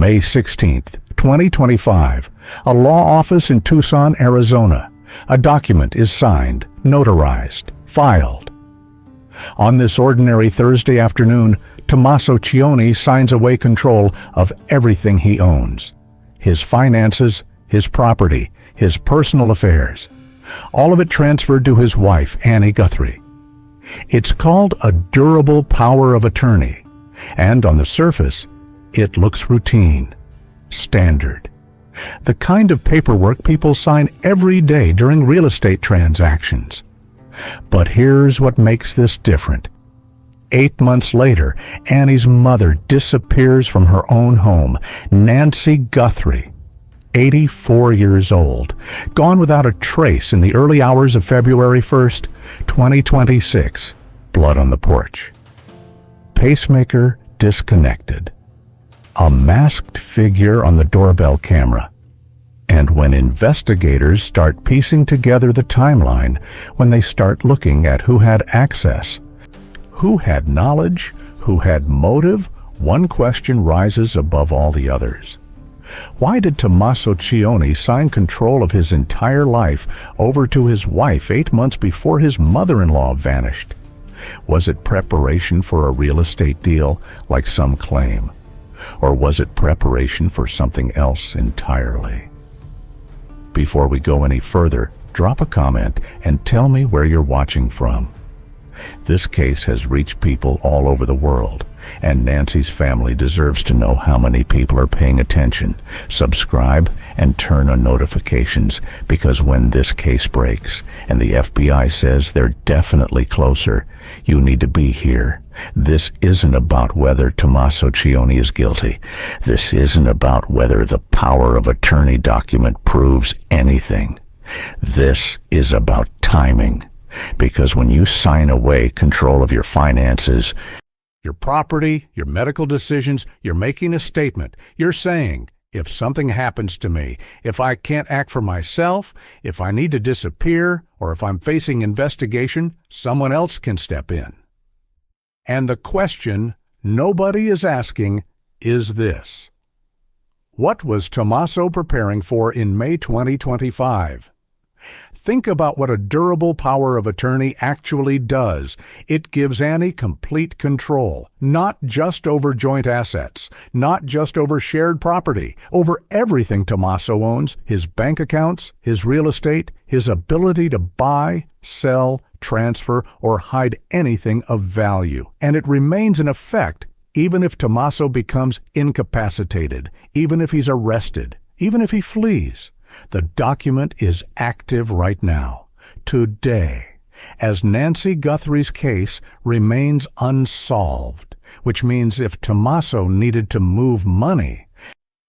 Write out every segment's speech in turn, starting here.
May 16th, 2025, a law office in Tucson, Arizona. A document is signed, notarized, filed. On this ordinary Thursday afternoon, Tommaso Cioni signs away control of everything he owns. His finances, his property, his personal affairs. All of it transferred to his wife, Annie Guthrie. It's called a durable power of attorney, and on the surface, it looks routine, standard. The kind of paperwork people sign every day during real estate transactions. But here's what makes this different. 8 months later, Annie's mother disappears from her own home, Nancy Guthrie, 84 years old, gone without a trace in the early hours of February 1st, 2026. Blood on the porch. Pacemaker disconnected. A masked figure on the doorbell camera. And when investigators start piecing together the timeline, when they start looking at who had access, who had knowledge, who had motive, one question rises above all the others. Why did Tommaso Cioni sign control of his entire life over to his wife 8 months before his mother-in-law vanished? Was it preparation for a real estate deal, like some claim? Or was it preparation for something else entirely? Before we go any further, drop a comment and tell me where you're watching from. This case has reached people all over the world, and Nancy's family deserves to know how many people are paying attention. Subscribe and turn on notifications, because when this case breaks and the FBI says they're definitely closer, you need to be here. This isn't about whether Tommaso Cioni is guilty. This isn't about whether the power of attorney document proves anything. This is about timing. Because when you sign away control of your finances, your property, your medical decisions, you're making a statement. You're saying, if something happens to me, if I can't act for myself, if I need to disappear, or if I'm facing investigation, someone else can step in. And the question nobody is asking is this: what was Tommaso preparing for in May 2025? Think about what a durable power of attorney actually does. It gives Annie complete control, not just over joint assets, not just over shared property, over everything Tommaso owns, his bank accounts, his real estate, his ability to buy, sell, transfer, or hide anything of value. And it remains in effect even if Tommaso becomes incapacitated, even if he's arrested, even if he flees. The document is active right now, today, as Nancy Guthrie's case remains unsolved, which means if Tommaso needed to move money,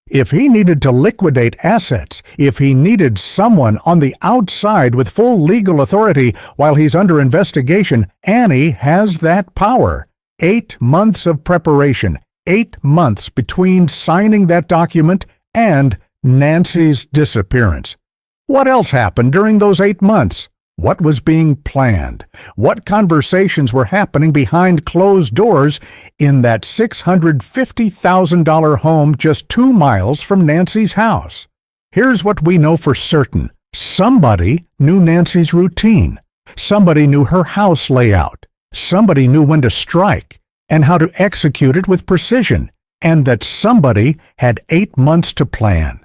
if he needed to liquidate assets, if he needed someone on the outside with full legal authority while he's under investigation, Annie has that power. 8 months of preparation, 8 months between signing that document and Nancy's disappearance. What else happened during those 8 months? What was being planned? What conversations were happening behind closed doors in that $650,000 home just 2 miles from Nancy's house? Here's what we know for certain. Somebody knew Nancy's routine. Somebody knew her house layout. Somebody knew when to strike and how to execute it with precision. And that somebody had 8 months to plan.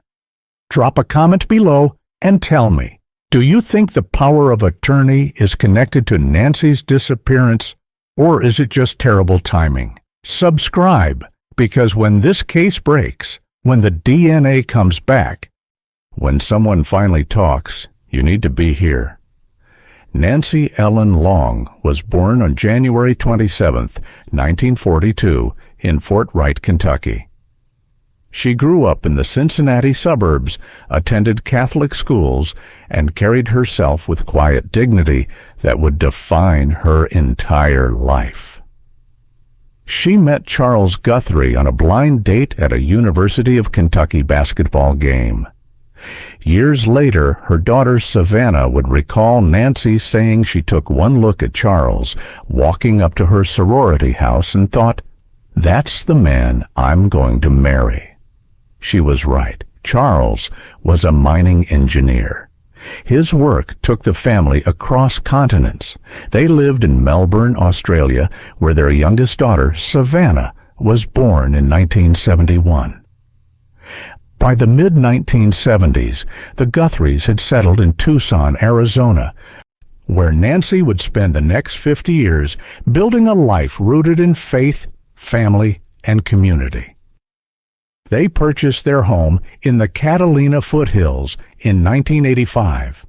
Drop a comment below and tell me, do you think the power of attorney is connected to Nancy's disappearance, or is it just terrible timing? Subscribe, because when this case breaks, when the DNA comes back, when someone finally talks, you need to be here. Nancy Ellen Long was born on January 27, 1942, in Fort Wright, Kentucky. She grew up in the Cincinnati suburbs, attended Catholic schools, and carried herself with quiet dignity that would define her entire life. She met Charles Guthrie on a blind date at a University of Kentucky basketball game. Years later, her daughter Savannah would recall Nancy saying she took one look at Charles walking up to her sorority house and thought, "That's the man I'm going to marry." She was right. Charles was a mining engineer. His work took the family across continents. They lived in Melbourne, Australia, where their youngest daughter, Savannah, was born in 1971. By the mid-1970s, the Guthries had settled in Tucson, Arizona, where Nancy would spend the next 50 years building a life rooted in faith, family, and community. They purchased their home in the Catalina foothills in 1985,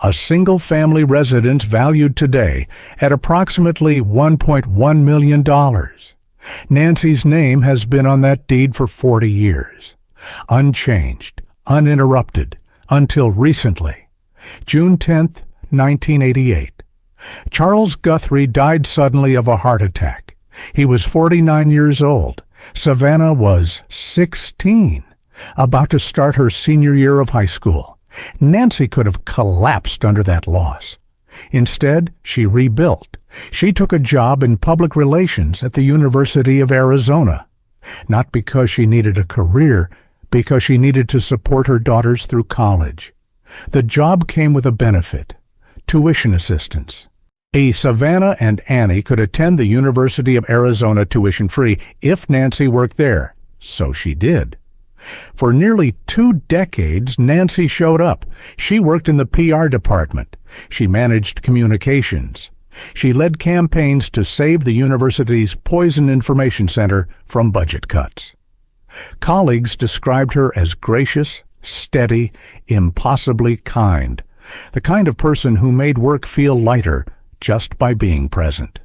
a single-family residence valued today at approximately $1.1 million. Nancy's name has been on that deed for 40 years, unchanged, uninterrupted, until recently, June 10, 1988. Charles Guthrie died suddenly of a heart attack. He was 49 years old. Savannah was 16, about to start her senior year of high school. Nancy could have collapsed under that loss. Instead, she rebuilt. She took a job in public relations at the University of Arizona, not because she needed a career, because she needed to support her daughters through college. The job came with a benefit: tuition assistance. Savannah and Annie could attend the University of Arizona tuition-free if Nancy worked there, so she did. For nearly 2 decades, Nancy showed up. She worked in the PR department. She managed communications. She led campaigns to save the university's Poison Information Center from budget cuts. Colleagues described her as gracious, steady, impossibly kind, the kind of person who made work feel lighter just by being present.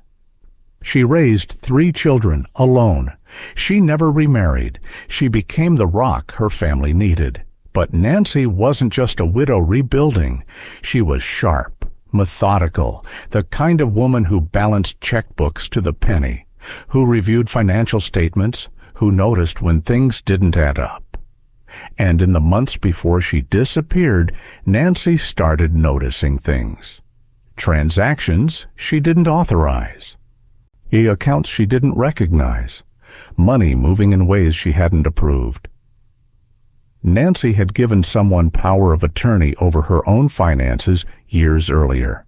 She raised 3 children alone. She never remarried. She became the rock her family needed. But Nancy wasn't just a widow rebuilding. She was sharp, methodical, the kind of woman who balanced checkbooks to the penny, who reviewed financial statements, who noticed when things didn't add up. And in the months before she disappeared, Nancy started noticing things. Transactions she didn't authorize. Accounts she didn't recognize. Money moving in ways she hadn't approved. Nancy had given someone power of attorney over her own finances years earlier.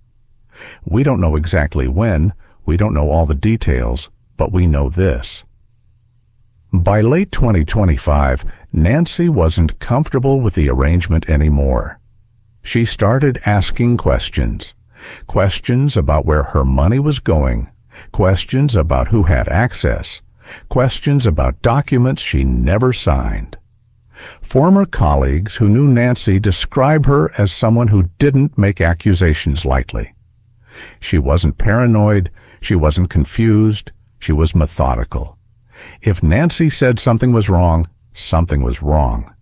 We don't know exactly when, we don't know all the details, but we know this. By late 2025, Nancy wasn't comfortable with the arrangement anymore. She started asking questions. Questions about where her money was going, questions about who had access, questions about documents she never signed. Former colleagues who knew Nancy describe her as someone who didn't make accusations lightly. She wasn't paranoid, she wasn't confused, she was methodical. If Nancy said something was wrong, something was wrong.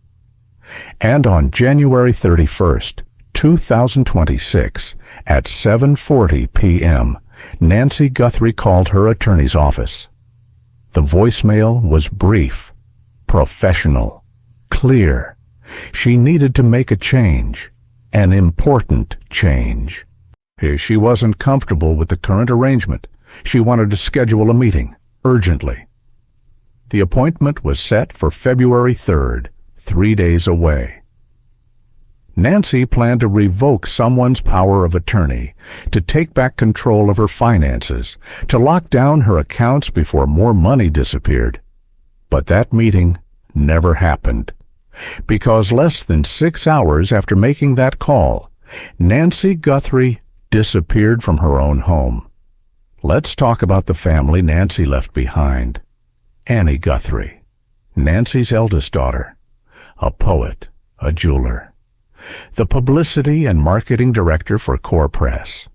And on January 31st, 2026, at 7:40 p.m., Nancy Guthrie called her attorney's office. The voicemail was brief, professional, clear. She needed to make a change, an important change. She wasn't comfortable with the current arrangement. She wanted to schedule a meeting, urgently. The appointment was set for February 3rd, 3 days away. Nancy planned to revoke someone's power of attorney, to take back control of her finances, to lock down her accounts before more money disappeared. But that meeting never happened, because less than 6 hours after making that call, Nancy Guthrie disappeared from her own home. Let's talk about the family Nancy left behind. Annie Guthrie, Nancy's eldest daughter, a poet, a jeweler, the publicity and marketing director for Core Press,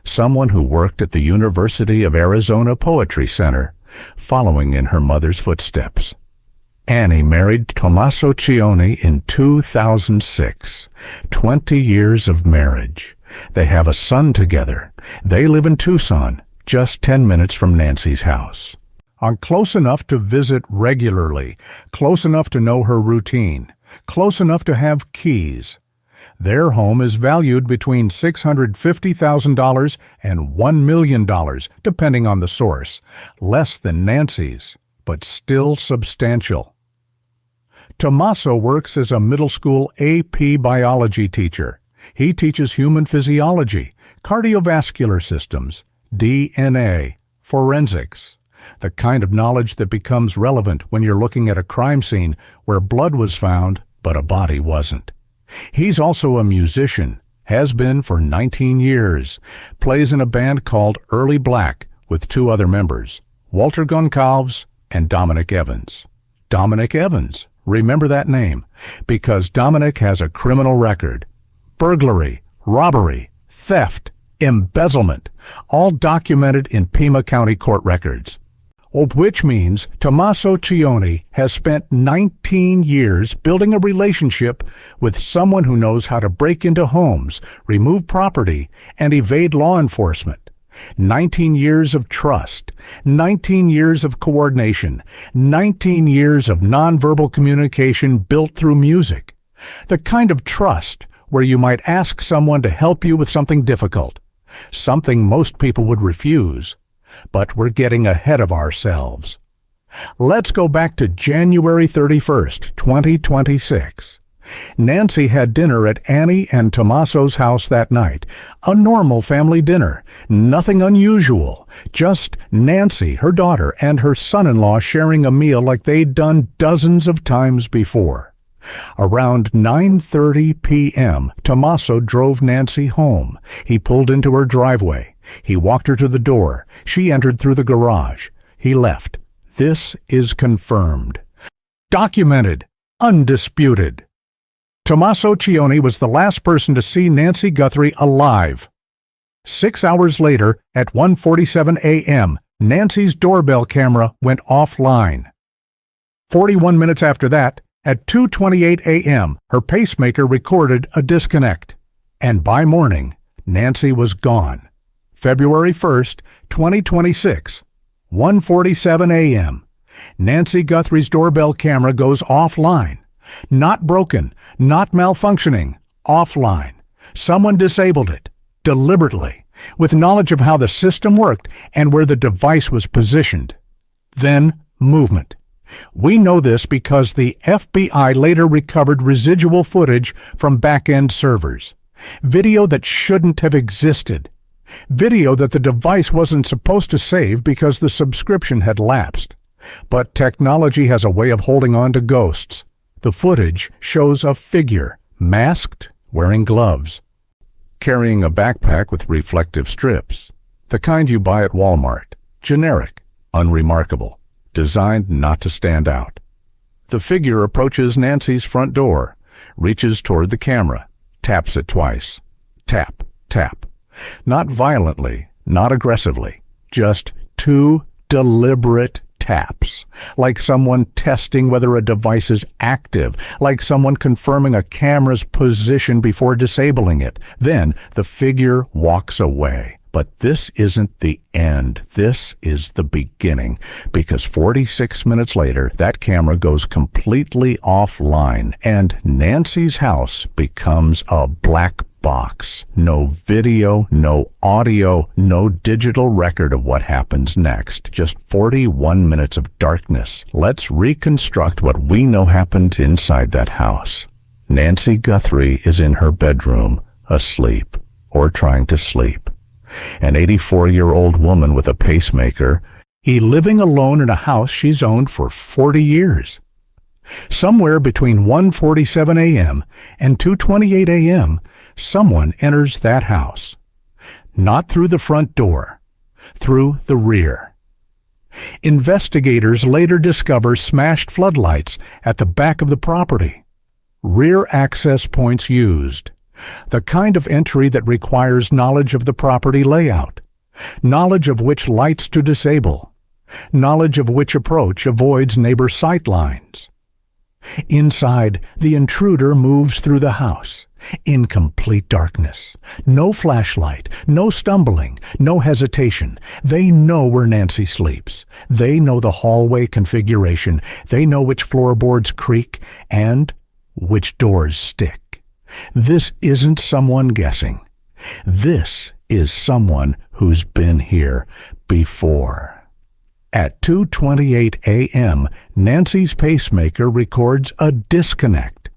someone who worked at the University of Arizona Poetry Center, following in her mother's footsteps. Annie married Tommaso Cioni in 2006, 20 years of marriage. They have a son together. They live in Tucson, just 10 minutes from Nancy's house. Close enough to visit regularly, close enough to know her routine, close enough to have keys. Their home is valued between $650,000 and $1 million, depending on the source. Less than Nancy's, but still substantial. Tommaso works as a middle school AP biology teacher. He teaches human physiology, cardiovascular systems, DNA, forensics, the kind of knowledge that becomes relevant when you're looking at a crime scene where blood was found but a body wasn't. He's also a musician, has been for 19 years, plays in a band called Early Black with two other members, Walter Goncalves and Dominic Evans. Dominic Evans, remember that name, because Dominic has a criminal record. Burglary, robbery, theft, embezzlement, all documented in Pima County court records. Which means Tommaso Cioni has spent 19 years building a relationship with someone who knows how to break into homes, remove property, and evade law enforcement. 19 years of trust, 19 years of coordination, 19 years of nonverbal communication built through music. The kind of trust where you might ask someone to help you with something difficult, something most people would refuse. But we're getting ahead of ourselves. Let's go back to January 31st, 2026. Nancy had dinner at Annie and Tommaso's house that night. A normal family dinner. Nothing unusual. Just Nancy, her daughter, and her son-in-law sharing a meal like they'd done dozens of times before. Around 9:30 p.m., Tommaso drove Nancy home. He pulled into her driveway. He walked her to the door. She entered through the garage. He left. This is confirmed. Documented. Undisputed. Tommaso Cioni was the last person to see Nancy Guthrie alive. 6 hours later, at 1:47 a.m., Nancy's doorbell camera went offline. 41 minutes after that, at 2:28 a.m., her pacemaker recorded a disconnect. And by morning, Nancy was gone. February 1st, 2026, 1:47 a.m. Nancy Guthrie's doorbell camera goes offline. Not broken, not malfunctioning, offline. Someone disabled it, deliberately, with knowledge of how the system worked and where the device was positioned. Then, movement. We know this because the FBI later recovered residual footage from back-end servers. Video that shouldn't have existed. Video that the device wasn't supposed to save because the subscription had lapsed. But technology has a way of holding on to ghosts. The footage shows a figure, masked, wearing gloves, carrying a backpack with reflective strips, the kind you buy at Walmart, generic, unremarkable, designed not to stand out. The figure approaches Nancy's front door, reaches toward the camera, taps it twice. Tap, tap. Not violently, not aggressively, just two deliberate taps, like someone testing whether a device is active, like someone confirming a camera's position before disabling it. Then the figure walks away. But this isn't the end. This is the beginning, because 46 minutes later, that camera goes completely offline, and Nancy's house becomes a black box. No video, no audio, no digital record of what happens next. Just 41 minutes of darkness. Let's reconstruct what we know happened inside that house. Nancy Guthrie is in her bedroom, asleep, or trying to sleep. An 84-year-old woman with a pacemaker, living alone in a house she's owned for 40 years. Somewhere between 1:47 a.m. and 2:28 a.m., someone enters that house. Not through the front door, through the rear. Investigators later discover smashed floodlights at the back of the property. Rear access points used. The kind of entry that requires knowledge of the property layout, knowledge of which lights to disable, knowledge of which approach avoids neighbor sight lines. Inside, the intruder moves through the house, in complete darkness. No flashlight, no stumbling, no hesitation. They know where Nancy sleeps. They know the hallway configuration. They know which floorboards creak and which doors stick. This isn't someone guessing. This is someone who's been here before. At 2:28 a.m., Nancy's pacemaker records a disconnect.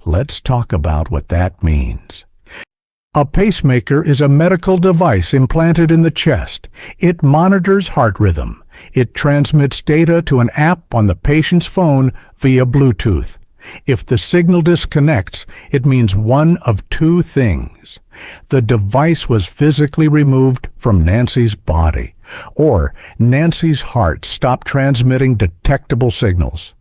Let's talk about what that means. A pacemaker is a medical device implanted in the chest. It monitors heart rhythm. It transmits data to an app on the patient's phone via Bluetooth. If the signal disconnects, it means one of two things. The device was physically removed from Nancy's body, or Nancy's heart stopped transmitting detectable signals.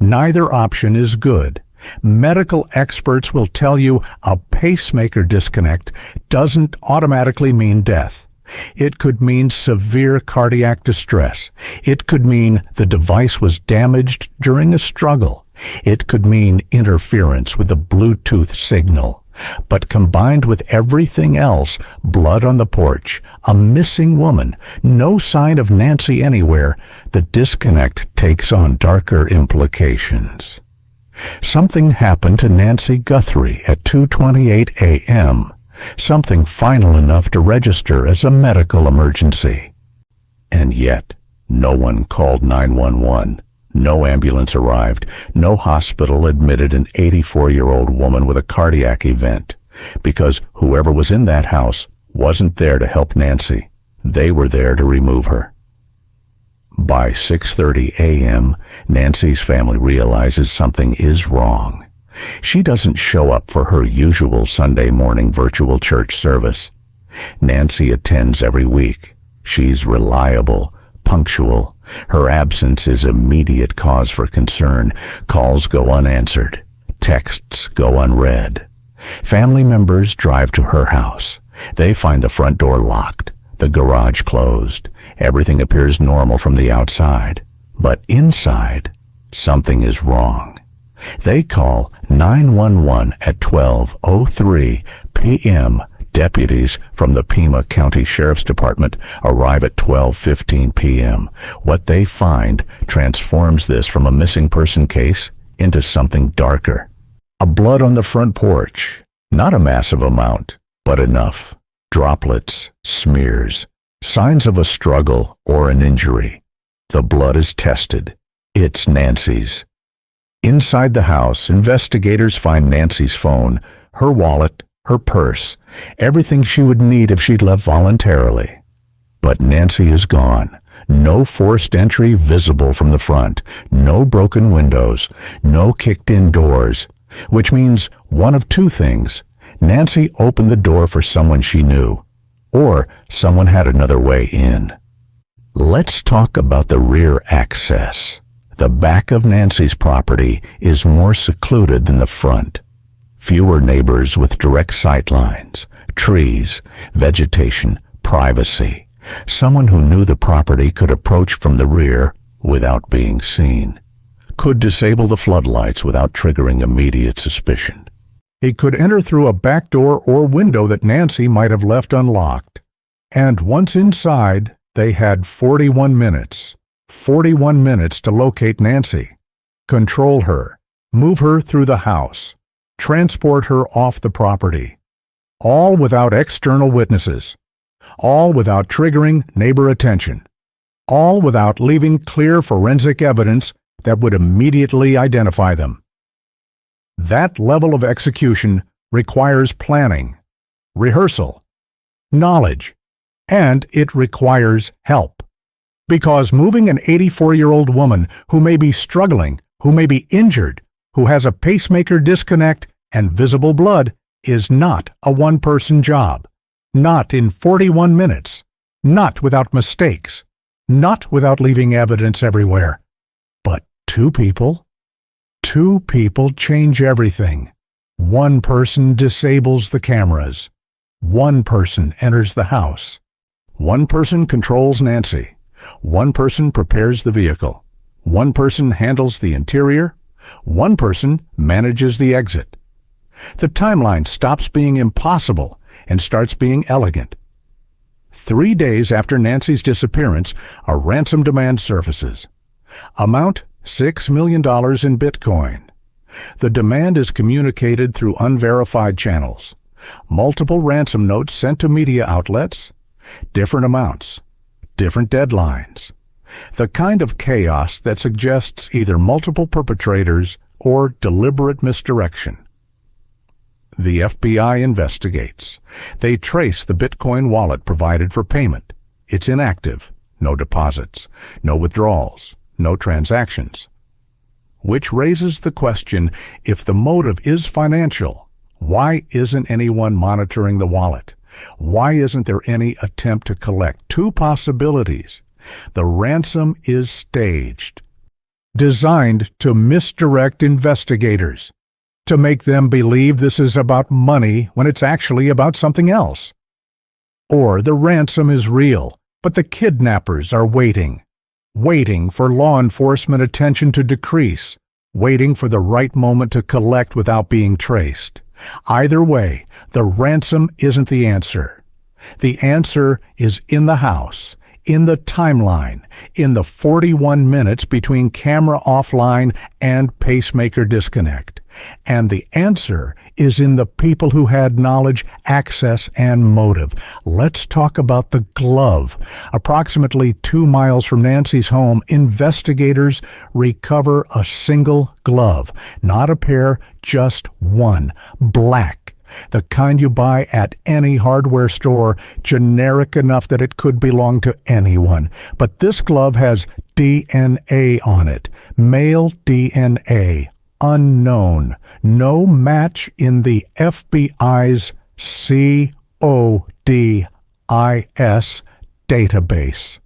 Neither option is good. Medical experts will tell you a pacemaker disconnect doesn't automatically mean death. It could mean severe cardiac distress. It could mean the device was damaged during a struggle. It could mean interference with the Bluetooth signal. But combined with everything else, blood on the porch, a missing woman, no sign of Nancy anywhere, the disconnect takes on darker implications. Something happened to Nancy Guthrie at 2:28 a.m., something final enough to register as a medical emergency. And yet, no one called 911. No ambulance arrived. No hospital admitted an 84-year-old woman with a cardiac event, because whoever was in that house wasn't there to help Nancy. They were there to remove her. By 6:30 a.m., Nancy's family realizes something is wrong. She doesn't show up for her usual Sunday morning virtual church service. Nancy attends every week. She's reliable, punctual. Her absence is immediate cause for concern. Calls go unanswered. Texts go unread. Family members drive to her house. They find the front door locked, the garage closed. Everything appears normal from the outside. But inside, something is wrong. They call 911 at 12:03 p.m. Deputies from the Pima County Sheriff's Department arrive at 12:15 p.m. What they find transforms this from a missing person case into something darker. A blood on the front porch. Not a massive amount, but enough. Droplets, smears, signs of a struggle or an injury. The blood is tested. It's Nancy's. Inside the house, investigators find Nancy's phone, her wallet, her purse, everything she would need if she'd left voluntarily. But Nancy is gone. No forced entry visible from the front. No broken windows. No kicked-in doors. Which means one of two things. Nancy opened the door for someone she knew, or someone had another way in. Let's talk about the rear access. The back of Nancy's property is more secluded than the front. Fewer neighbors with direct sight lines, trees, vegetation, privacy. Someone who knew the property could approach from the rear without being seen. Could disable the floodlights without triggering immediate suspicion. He could enter through a back door or window that Nancy might have left unlocked. And once inside, they had 41 minutes. 41 minutes to locate Nancy, control her, move her through the house, transport her off the property. All without external witnesses. All without triggering neighbor attention. All without leaving clear forensic evidence that would immediately identify them. That level of execution requires planning, rehearsal, knowledge, and it requires help. Because moving an 84-year-old woman who may be struggling, who may be injured, who has a pacemaker disconnect and visible blood is not a one-person job. Not in 41 minutes. Not without mistakes. Not without leaving evidence everywhere. But two people? Two people change everything. One person disables the cameras. One person enters the house. One person controls Nancy. One person prepares the vehicle. One person handles the interior. One person manages the exit. The timeline stops being impossible and starts being elegant. 3 days after Nancy's disappearance, a ransom demand surfaces. Amount $6 million in Bitcoin. The demand is communicated through unverified channels. Multiple ransom notes sent to media outlets. Different amounts. Different deadlines. The kind of chaos that suggests either multiple perpetrators or deliberate misdirection. The FBI investigates. They trace the Bitcoin wallet provided for payment. It's inactive. No deposits, no withdrawals, no transactions. Which raises the question, if the motive is financial, why isn't anyone monitoring the wallet? Why isn't there any attempt to collect? Two possibilities. The ransom is staged, designed to misdirect investigators, to make them believe this is about money when it's actually about something else. Or the ransom is real, but the kidnappers are waiting for law enforcement attention to decrease, waiting for the right moment to collect without being traced. Either way, the ransom isn't the answer. The answer is in the house, in the timeline, in the 41 minutes between camera offline and pacemaker disconnect. And the answer is in the people who had knowledge, access, and motive. Let's talk about the glove. Approximately 2 miles from Nancy's home, investigators recover a single glove. Not a pair, just one. Black. The kind you buy at any hardware store, generic enough that it could belong to anyone. But this glove has DNA on it. Male DNA. Unknown. No match in the FBI's CODIS database.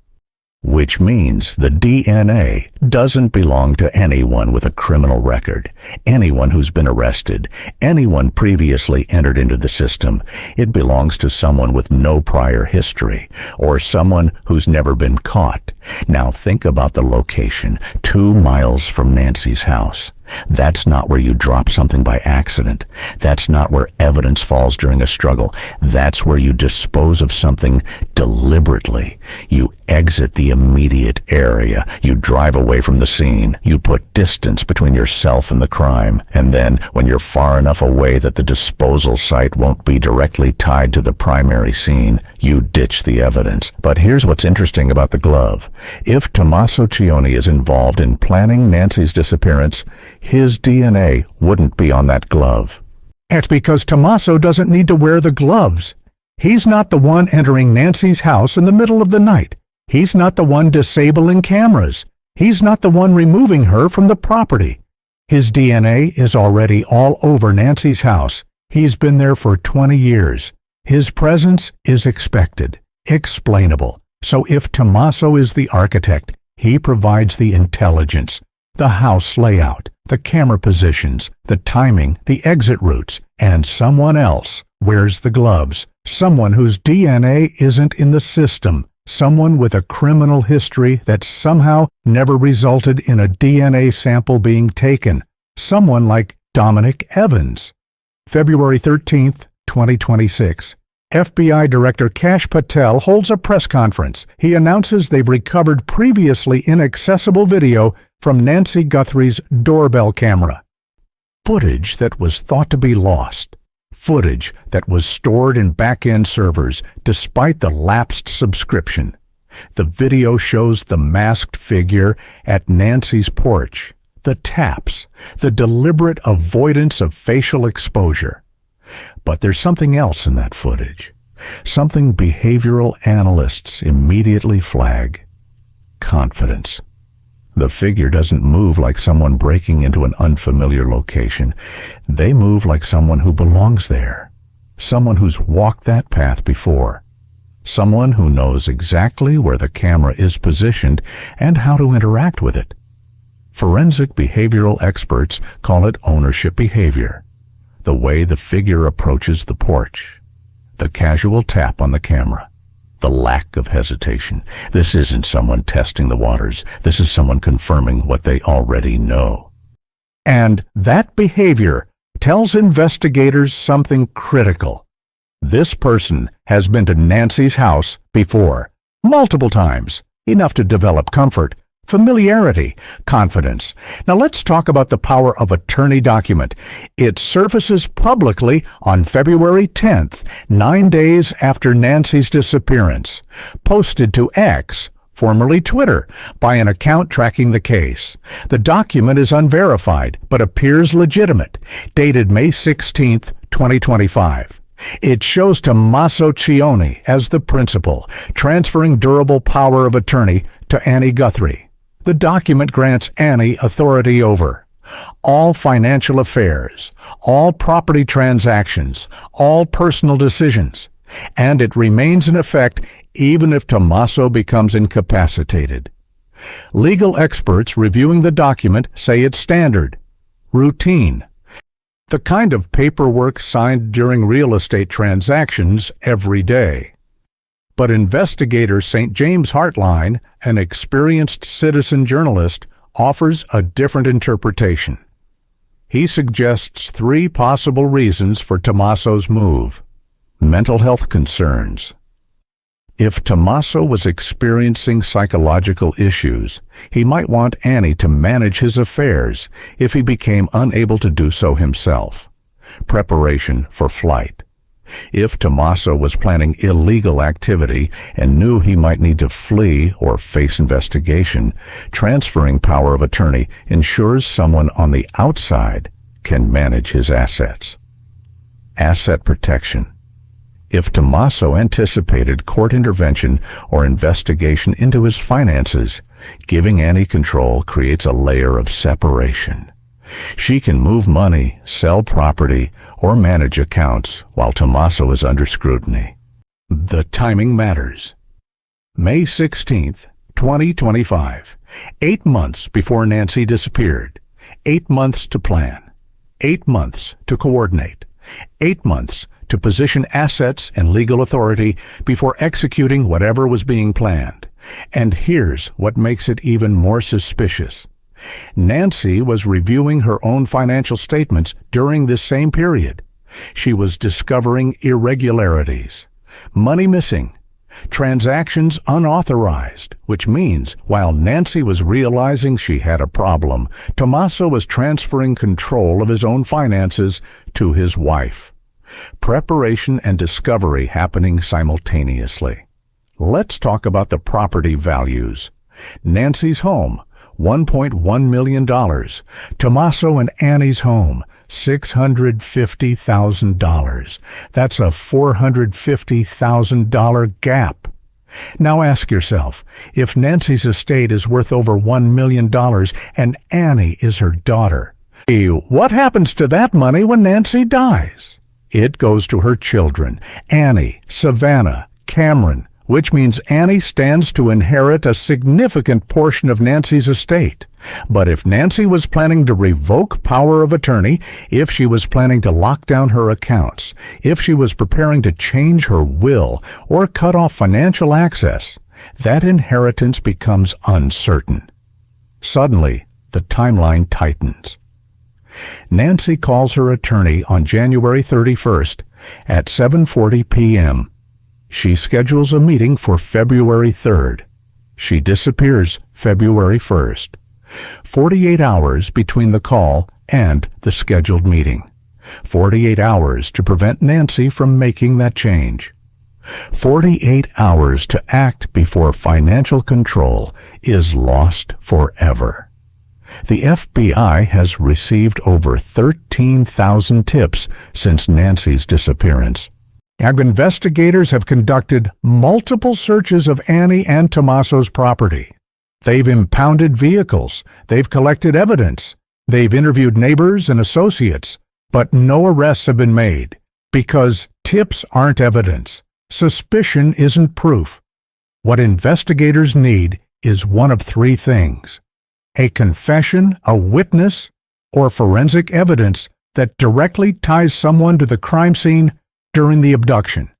Which means the DNA doesn't belong to anyone with a criminal record, anyone who's been arrested, anyone previously entered into the system. It belongs to someone with no prior history, or someone who's never been caught. Now think about the location, 2 miles from Nancy's house. That's not where you drop something by accident. That's not where evidence falls during a struggle. That's where you dispose of something deliberately. You exit the immediate area. You drive away from the scene. You put distance between yourself and the crime. And then, when you're far enough away that the disposal site won't be directly tied to the primary scene, you ditch the evidence. But here's what's interesting about the glove. If Tommaso Cioni is involved in planning Nancy's disappearance, his DNA wouldn't be on that glove. It's because Tommaso doesn't need to wear the gloves. He's not the one entering Nancy's house in the middle of the night. He's not the one disabling cameras. He's not the one removing her from the property. His DNA is already all over Nancy's house. He's been there for 20 years. His presence is expected, explainable. So if Tommaso is the architect, he provides the intelligence, the house layout, the camera positions, the timing, the exit routes, and someone else wears the gloves. Someone whose DNA isn't in the system. Someone with a criminal history that somehow never resulted in a DNA sample being taken. Someone like Dominic Evans. February 13th, 2026. FBI Director Kash Patel holds a press conference. He announces they've recovered previously inaccessible video from Nancy Guthrie's doorbell camera. Footage that was thought to be lost. Footage that was stored in back-end servers despite the lapsed subscription. The video shows the masked figure at Nancy's porch, the taps, the deliberate avoidance of facial exposure. But there's something else in that footage. Something behavioral analysts immediately flag. Confidence. The figure doesn't move like someone breaking into an unfamiliar location. They move like someone who belongs there. Someone who's walked that path before. Someone who knows exactly where the camera is positioned and how to interact with it. Forensic behavioral experts call it ownership behavior. The way the figure approaches the porch. The casual tap on the camera. The lack of hesitation. This isn't someone testing the waters. This is someone confirming what they already know. And that behavior tells investigators something critical. This person has been to Nancy's house before, multiple times, enough to develop comfort, familiarity, confidence. Now let's talk about the power of attorney document. It surfaces publicly on February 10th, 9 days after Nancy's disappearance. Posted to X, formerly Twitter, by an account tracking the case. The document is unverified, but appears legitimate, dated May 16, 2025. It shows Tommaso Cioni as the principal, transferring durable power of attorney to Annie Guthrie. The document grants Annie authority over all financial affairs, all property transactions, all personal decisions, and it remains in effect even if Tommaso becomes incapacitated. Legal experts reviewing the document say it's standard, routine, the kind of paperwork signed during real estate transactions every day. But investigator St. James Hartline, an experienced citizen journalist, offers a different interpretation. He suggests 3 possible reasons for Tommaso's move. Mental health concerns. If Tommaso was experiencing psychological issues, he might want Annie to manage his affairs if he became unable to do so himself. Preparation for flight. If Tommaso was planning illegal activity and knew he might need to flee or face investigation, transferring power of attorney ensures someone on the outside can manage his assets. Asset protection. If Tommaso anticipated court intervention or investigation into his finances, giving Annie control creates a layer of separation. She can move money, sell property, or manage accounts while Tommaso is under scrutiny. The timing matters. May 16, 2025. 8 months before Nancy disappeared. 8 months to plan. 8 months to coordinate. 8 months to position assets and legal authority before executing whatever was being planned. And here's what makes it even more suspicious. Nancy was reviewing her own financial statements during this same period. She was discovering irregularities, money missing, transactions unauthorized, which means while Nancy was realizing she had a problem, Tommaso was transferring control of his own finances to his wife. Preparation and discovery happening simultaneously. Let's talk about the property values. Nancy's home, $1.1 million. Tommaso and Annie's home, $650,000. That's a $450,000 gap. Now ask yourself, if Nancy's estate is worth over $1 million and Annie is her daughter, what happens to that money when Nancy dies? It goes to her children, Annie, Savannah, Cameron, which means Annie stands to inherit a significant portion of Nancy's estate. But if Nancy was planning to revoke power of attorney, if she was planning to lock down her accounts, if she was preparing to change her will or cut off financial access, that inheritance becomes uncertain. Suddenly, the timeline tightens. Nancy calls her attorney on January 31st at 7:40 p.m. She schedules a meeting for February 3rd. She disappears February 1st. 48 hours between the call and the scheduled meeting. 48 hours to prevent Nancy from making that change. 48 hours to act before financial control is lost forever. The FBI has received over 13,000 tips since Nancy's disappearance. Investigators have conducted multiple searches of Annie and Tommaso's property. They've impounded vehicles. They've collected evidence. They've interviewed neighbors and associates. But no arrests have been made because tips aren't evidence. Suspicion isn't proof. What investigators need is one of 3 things: a confession, a witness, or forensic evidence that directly ties someone to the crime scene during the abduction.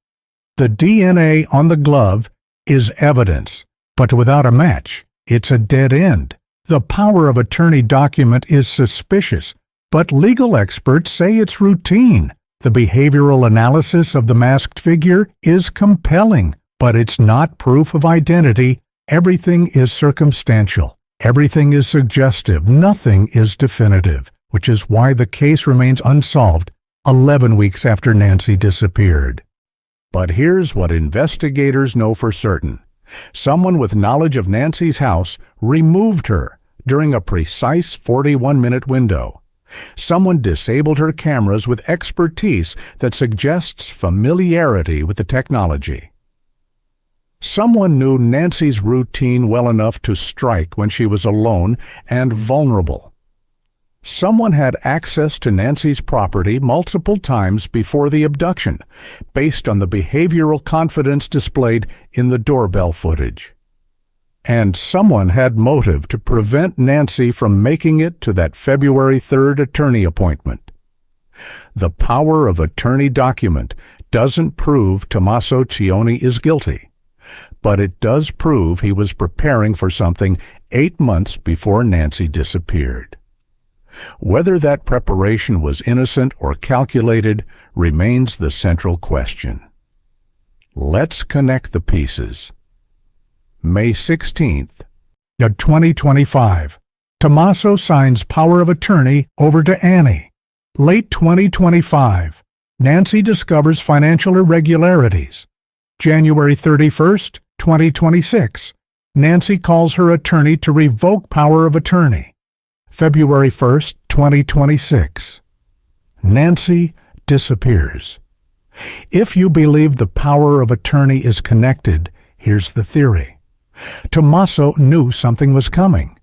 The DNA on the glove is evidence, but without a match, it's a dead end. The power of attorney document is suspicious, but legal experts say it's routine. The behavioral analysis of the masked figure is compelling, but it's not proof of identity. Everything is circumstantial. Everything is suggestive. Nothing is definitive, which is why the case remains unsolved 11 weeks after Nancy disappeared. But here's what investigators know for certain. Someone with knowledge of Nancy's house removed her during a precise 41-minute window. Someone disabled her cameras with expertise that suggests familiarity with the technology. Someone knew Nancy's routine well enough to strike when she was alone and vulnerable. Someone had access to Nancy's property multiple times before the abduction, based on the behavioral confidence displayed in the doorbell footage. And someone had motive to prevent Nancy from making it to that February 3rd attorney appointment. The power of attorney document doesn't prove Tommaso Cioni is guilty, but it does prove he was preparing for something 8 months before Nancy disappeared. Whether that preparation was innocent or calculated remains the central question. Let's connect the pieces. May 16th, 2025. Tommaso signs power of attorney over to Annie. Late 2025. Nancy discovers financial irregularities. January 31st, 2026. Nancy calls her attorney to revoke power of attorney. February 1st, 2026. Nancy disappears. If you believe the power of attorney is connected, here's the theory. Tommaso knew something was coming.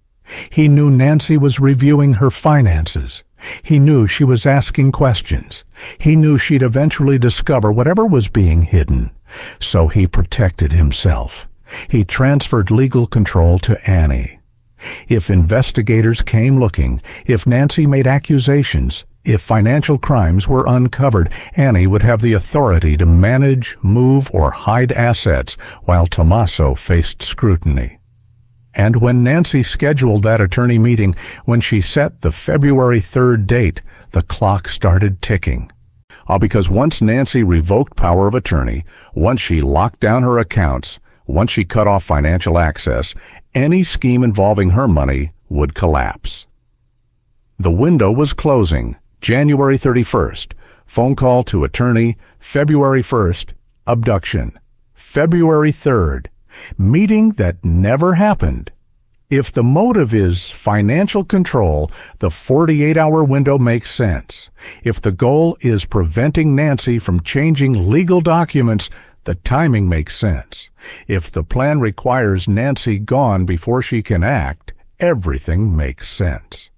He knew Nancy was reviewing her finances. He knew she was asking questions. He knew she'd eventually discover whatever was being hidden. So he protected himself. He transferred legal control to Annie. If investigators came looking, if Nancy made accusations, if financial crimes were uncovered, Annie would have the authority to manage, move, or hide assets while Tommaso faced scrutiny. And when Nancy scheduled that attorney meeting, when she set the February 3rd date, the clock started ticking. All because once Nancy revoked power of attorney, once she locked down her accounts, once she cut off financial access, any scheme involving her money would collapse. The window was closing. January 31st, phone call to attorney. February 1st, abduction. February 3rd, meeting that never happened. If the motive is financial control, the 48-hour window makes sense. If the goal is preventing Nancy from changing legal documents, the timing makes sense. If the plan requires Nancy gone before she can act, everything makes sense.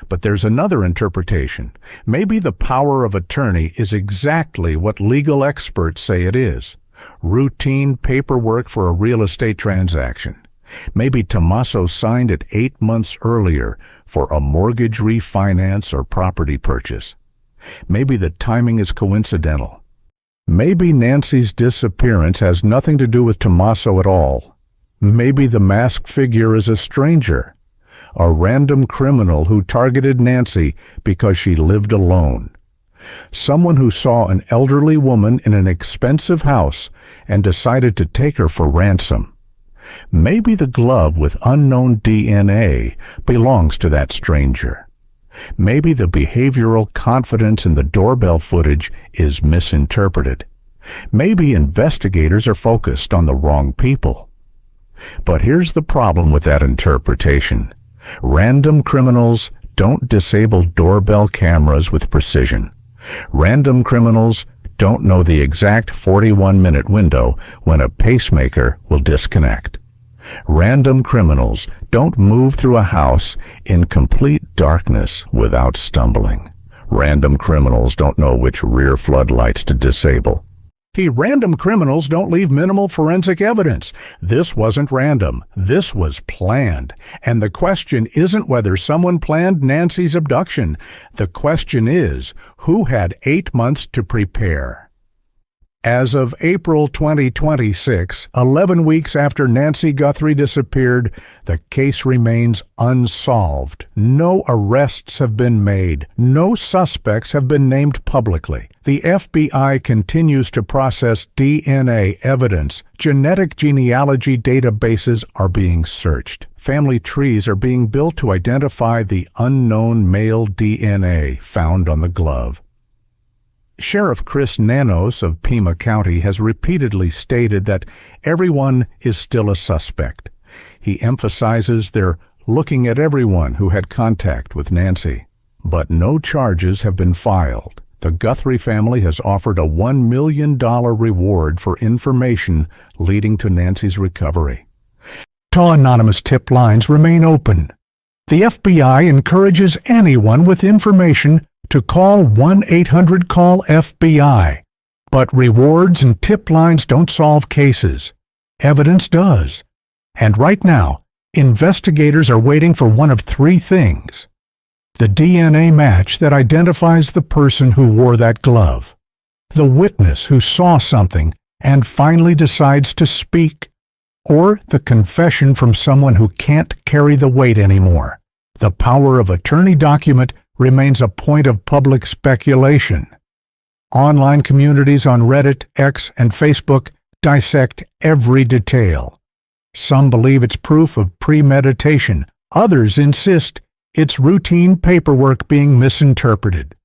But there's another interpretation. Maybe the power of attorney is exactly what legal experts say it is. Routine paperwork for a real estate transaction. Maybe Tommaso signed it 8 months earlier for a mortgage refinance or property purchase. Maybe the timing is coincidental. Maybe Nancy's disappearance has nothing to do with Tommaso at all. Maybe the masked figure is a stranger, a random criminal who targeted Nancy because she lived alone. Someone who saw an elderly woman in an expensive house and decided to take her for ransom. Maybe the glove with unknown DNA belongs to that stranger. Maybe the behavioral confidence in the doorbell footage is misinterpreted. Maybe investigators are focused on the wrong people. But here's the problem with that interpretation. Random criminals don't disable doorbell cameras with precision. Random criminals don't know the exact 41-minute window when a pacemaker will disconnect. Random criminals don't move through a house in complete darkness without stumbling. Random criminals don't know which rear floodlights to disable. Random criminals don't leave minimal forensic evidence. This wasn't random. This was planned. And the question isn't whether someone planned Nancy's abduction. The question is, who had 8 months to prepare? As of April 2026, 11 weeks after Nancy Guthrie disappeared, the case remains unsolved. No arrests have been made. No suspects have been named publicly. The FBI continues to process DNA evidence. Genetic genealogy databases are being searched. Family trees are being built to identify the unknown male DNA found on the glove. Sheriff Chris Nanos of Pima County has repeatedly stated that everyone is still a suspect. He emphasizes they're looking at everyone who had contact with Nancy, but no charges have been filed. The Guthrie family has offered a $1 million reward for information leading to Nancy's recovery. All anonymous tip lines remain open. The FBI encourages anyone with information to call 1-800-CALL-FBI. But rewards and tip lines don't solve cases. Evidence does. And right now, investigators are waiting for one of three things: the DNA match that identifies the person who wore that glove, the witness who saw something and finally decides to speak, or the confession from someone who can't carry the weight anymore. The power of attorney document remains a point of public speculation. Online communities on Reddit, X, and Facebook dissect every detail. Some believe it's proof of premeditation. Others insist it's routine paperwork being misinterpreted.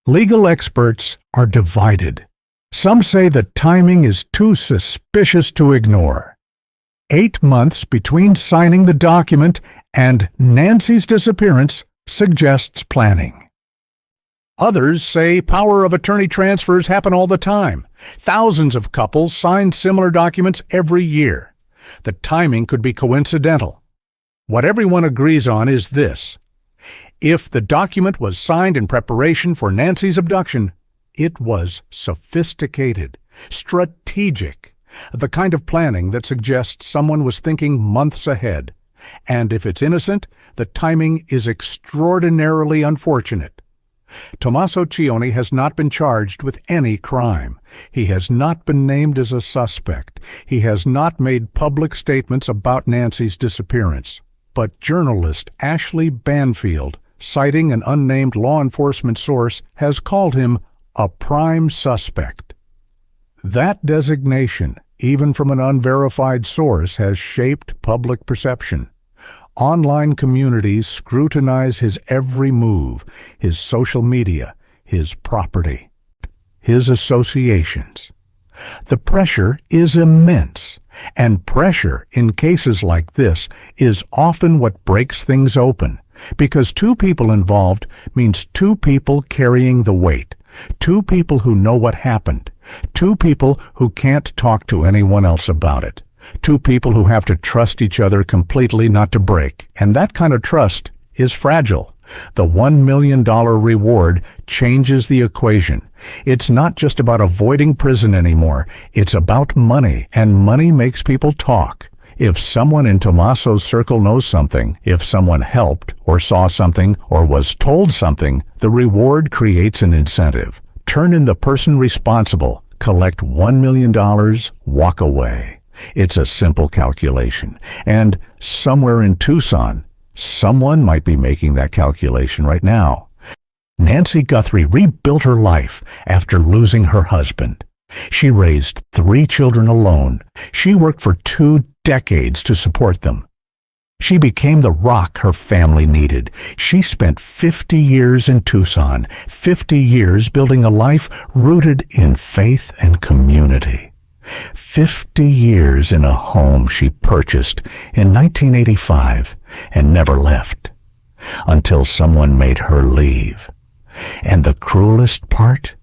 Legal experts are divided. Some say the timing is too suspicious to ignore. 8 months between signing the document and Nancy's disappearance suggests planning. Others say power of attorney transfers happen all the time. Thousands of couples sign similar documents every year. The timing could be coincidental. What everyone agrees on is this: if the document was signed in preparation for Nancy's abduction, it was sophisticated, strategic, the kind of planning that suggests someone was thinking months ahead. And if it's innocent, the timing is extraordinarily unfortunate. Tommaso Cioni has not been charged with any crime. He has not been named as a suspect. He has not made public statements about Nancy's disappearance. But journalist Ashley Banfield, citing an unnamed law enforcement source, has called him a prime suspect. That designation, even from an unverified source, has shaped public perception. Online communities scrutinize his every move, his social media, his property, his associations. The pressure is immense, and pressure in cases like this is often what breaks things open, because two people involved means two people carrying the weight, two people who know what happened, two people who can't talk to anyone else about it, two people who have to trust each other completely not to break, and that kind of trust is fragile. The $1 million reward changes the equation. It's not just about avoiding prison anymore. It's about money, and money makes people talk. If someone in Tommaso's circle knows something, if someone helped or saw something or was told something, the reward creates an incentive. Turn in the person responsible, collect $1 million, walk away. It's a simple calculation. And somewhere in Tucson, someone might be making that calculation right now. Nancy Guthrie rebuilt her life after losing her husband. She raised 3 children alone. She worked for 2 decades to support them. She became the rock her family needed. She spent 50 years in Tucson, 50 years building a life rooted in faith and community. 50 years in a home she purchased in 1985 and never left, until someone made her leave. And the cruelest part?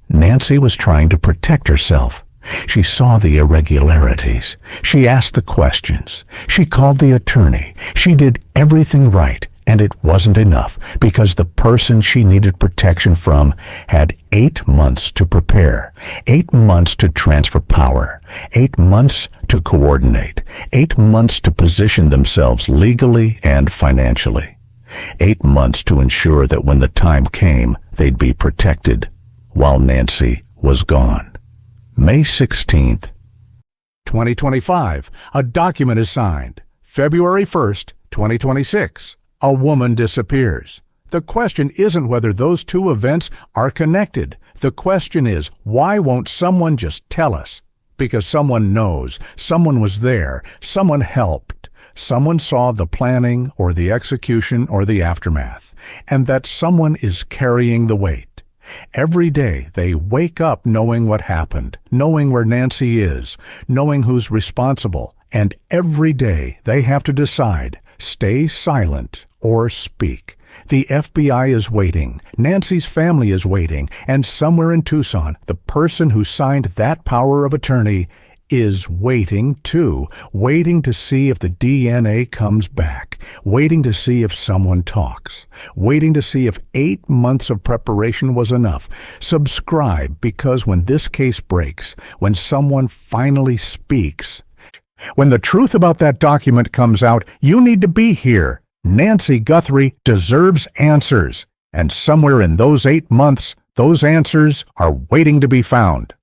Nancy was trying to protect herself. She saw the irregularities. She asked the questions. She called the attorney. She did everything right, and it wasn't enough, because the person she needed protection from had 8 months to prepare, 8 months to transfer power, 8 months to coordinate, 8 months to position themselves legally and financially, 8 months to ensure that when the time came, they'd be protected while Nancy was gone. May 16th, 2025, a document is signed. February 1st, 2026, a woman disappears. The question isn't whether those two events are connected. The question is, why won't someone just tell us? Because someone knows, someone was there, someone helped, someone saw the planning or the execution or the aftermath, and that someone is carrying the weight. Every day they wake up knowing what happened, knowing where Nancy is, knowing who's responsible, and every day they have to decide, stay silent or speak. The FBI is waiting, Nancy's family is waiting, and somewhere in Tucson, the person who signed that power of attorney is waiting too, waiting to see if the DNA comes back, waiting to see if someone talks, waiting to see if 8 months of preparation was enough. Subscribe, because when this case breaks, when someone finally speaks, when the truth about that document comes out, you need to be here. Nancy Guthrie deserves answers, and somewhere in those 8 months, those answers are waiting to be found.